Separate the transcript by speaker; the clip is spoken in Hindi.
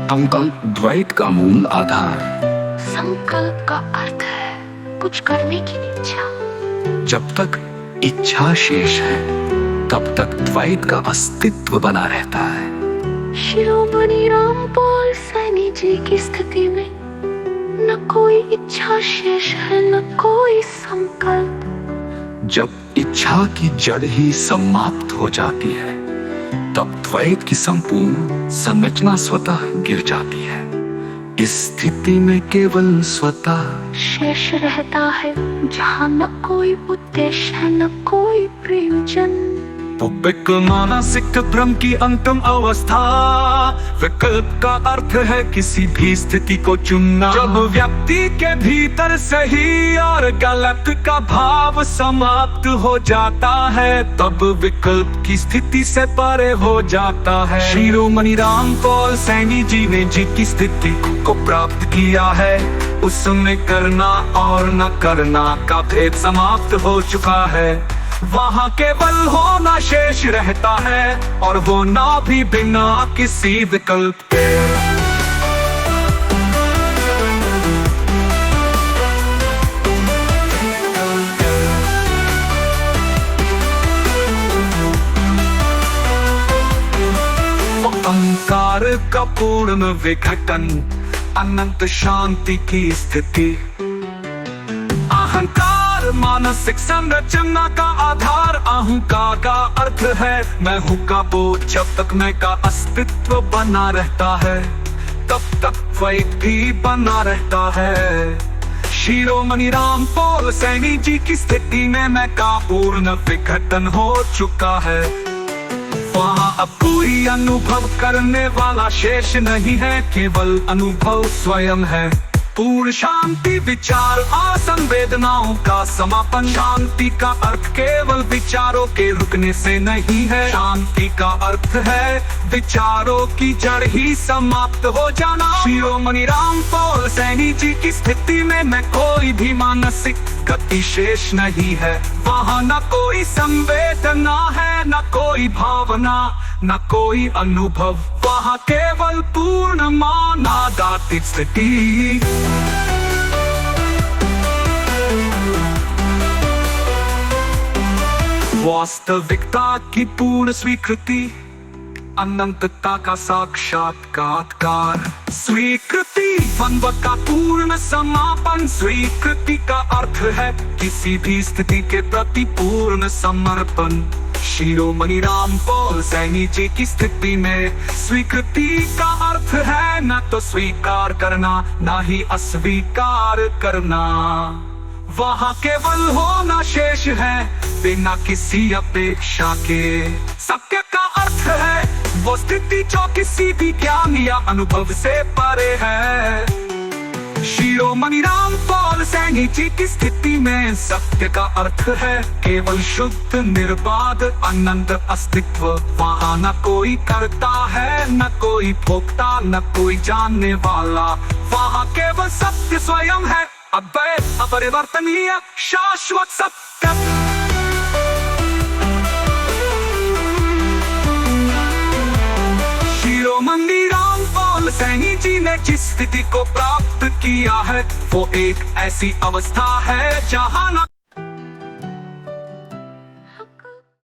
Speaker 1: संकल्प द्वैत का मूल आधार।
Speaker 2: संकल्प का अर्थ है कुछ करने की इच्छा।
Speaker 1: जब तक इच्छा शेष है तब तक द्वैत का अस्तित्व बना रहता है।
Speaker 2: शिरोमणि रामपाल सैनी जी की स्थिति में न कोई इच्छा शेष है न कोई संकल्प।
Speaker 1: जब इच्छा की जड़ ही समाप्त हो जाती है तब द्वैत की संपूर्ण संरचना स्वतः गिर जाती है। इस स्थिति में केवल स्वतः
Speaker 2: शेष रहता है, जहाँ न कोई उद्देश्य है न कोई प्रयोजन।
Speaker 1: तो विकल्प मानसिक भ्रम की अंतिम अवस्था। विकल्प का अर्थ है किसी भी स्थिति को चुनना। जब व्यक्ति के भीतर सही और गलत का भाव समाप्त हो जाता है तब विकल्प की स्थिति से परे हो जाता है। शिरोमणि रामपाल सैनी जी ने जिनकी स्थिति को प्राप्त किया है उसमें करना और न करना का भेद समाप्त हो चुका है। वहाँ केवल होना शेष रहता है और होना भी बिना किसी विकल्प के। अहंकार का पूर्ण विघटन, अनंत शांति की स्थिति। अहंकार मानसिक संरचना का आधार। अहंकार का अर्थ है मैं हूँ का बोझ। जब तक मैं का अस्तित्व बना रहता है तब तक द्वैत भी बना रहता है। शिरोमणि रामपाल सैनी जी की स्थिति में मैं का पूर्ण विघटन हो चुका है। वहाँ अब कोई अनुभव करने वाला शेष नहीं है, केवल अनुभव स्वयं है। पूर्ण शांति विचार और संवेदनाओं का समापन। शांति का अर्थ केवल विचारों के रुकने से नहीं है, शांति का अर्थ है विचारों की जड़ ही समाप्त हो जाना। शिरोमणि रामपाल सैनी जी की स्थिति में मैं कोई भी मानसिक गति शेष नहीं है। वहाँ न कोई संवेदना है न कोई भावना न कोई अनुभव। वहाँ केवल पूर्ण मानादातिक स्थिति। वास्तविकता की पूर्ण स्वीकृति, अनंतता का साक्षात्कार। स्वीकृति द्वंद्व का पूर्ण समापन। स्वीकृति का अर्थ है किसी भी स्थिति के प्रति पूर्ण समर्पण। शिरोमणि रामपाल सैनी जी की स्थिति में स्वीकृति का अर्थ है न तो स्वीकार करना न ही अस्वीकार करना। वहाँ केवल होना शेष है बिना किसी अपेक्षा के। सत्य का अर्थ है वो स्थिति जो किसी भी ज्ञान या अनुभव से परे है। शिरोमणि रामपाल सैनी जी की स्थिति में सत्य का अर्थ है केवल शुद्ध निर्बाध अनंत अस्तित्व। वहाँ न कोई करता है न कोई भोगता न कोई जानने वाला। वहाँ केवल सत्य स्वयं है, अद्वैत अपरिवर्तनीय शाश्वत सत्य। शिरोमणि रामपाल सैनी जी ने जिस स्थिति को प्राप्त किया है वो एक ऐसी अवस्था है जहाँ न